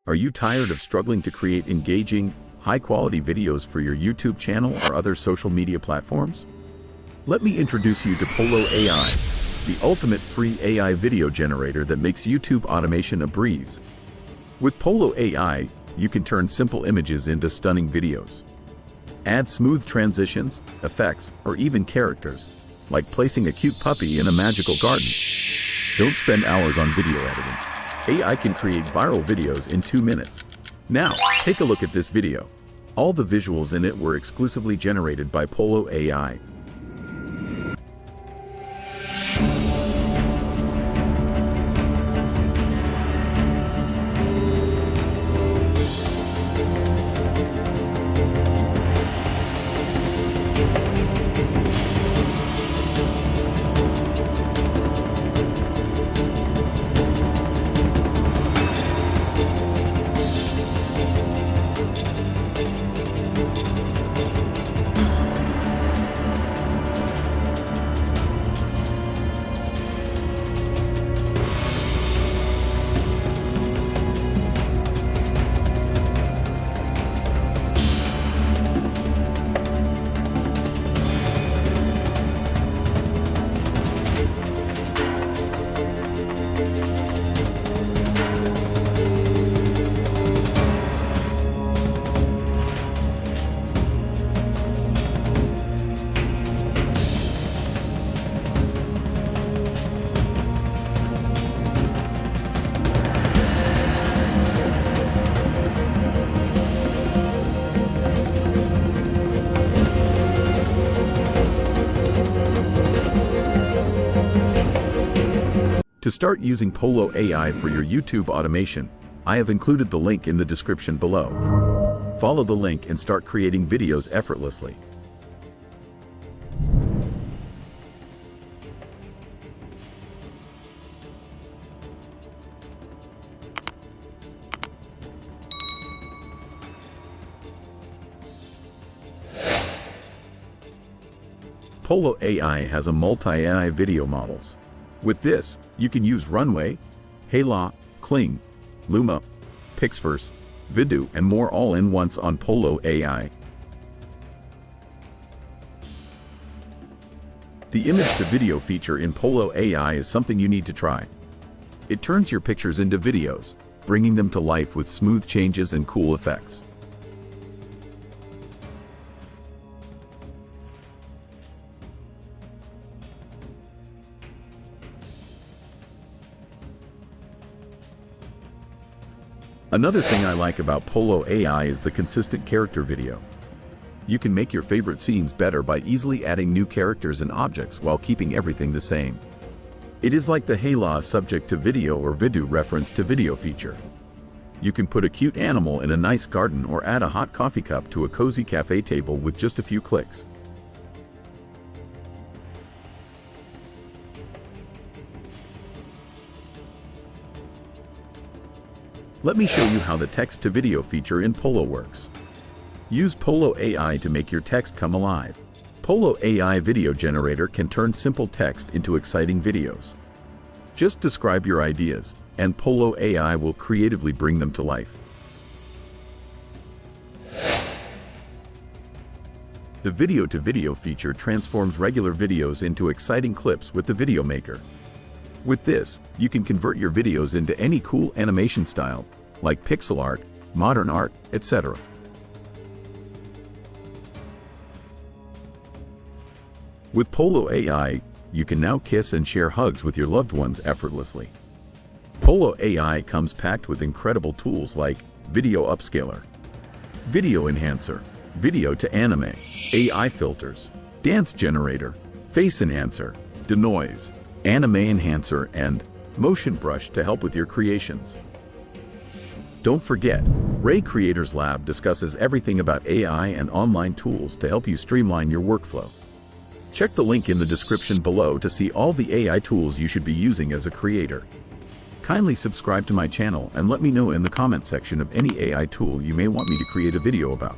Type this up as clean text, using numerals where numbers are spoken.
Are you tired of struggling to create engaging, high-quality videos for your YouTube channel or other social media platforms? Let me introduce you to Pollo AI, the ultimate free AI video generator that makes YouTube automation a breeze. With Pollo AI, you can turn simple images into stunning videos. Add smooth transitions, effects, or even characters, like placing a cute puppy in a magical garden. Don't spend hours on video editing. AI can create viral videos in 2 minutes. Now, take a look at this video. All the visuals in it were exclusively generated by Pollo AI. To start using Pollo AI for your YouTube automation, I have included the link in the description below. Follow the link and start creating videos effortlessly. Pollo AI has a multi-AI video models. With this, you can use Runway, Hailuo, Kling, Luma, Pixverse, Vidu, and more all in once on Pollo AI. The image-to-video feature in Pollo AI is something you need to try. It turns your pictures into videos, bringing them to life with smooth changes and cool effects. Another thing I like about Pollo AI is the consistent character video. You can make your favorite scenes better by easily adding new characters and objects while keeping everything the same. It is like the Hailuo subject to video or Vidu reference to video feature. You can put a cute animal in a nice garden or add a hot coffee cup to a cozy cafe table with just a few clicks. Let me show you how the text-to-video feature in Pollo works. Use Pollo AI to make your text come alive. Pollo AI video generator can turn simple text into exciting videos. Just describe your ideas, and Pollo AI will creatively bring them to life. The video-to-video feature transforms regular videos into exciting clips with the Video Maker. With this, you can convert your videos into any cool animation style, like pixel art, modern art, etc. With Pollo AI, you can now kiss and share hugs with your loved ones effortlessly. Pollo AI comes packed with incredible tools like Video Upscaler, Video Enhancer, Video to Anime, AI Filters, Dance Generator, Face Enhancer, Denoise, Anime Enhancer, and Motion Brush to help with your creations. Don't forget, Ray Creators Lab discusses everything about AI and online tools to help you streamline your workflow. Check the link in the description below to see all the AI tools you should be using as a creator. Kindly subscribe to my channel and let me know in the comment section of any AI tool you may want me to create a video about.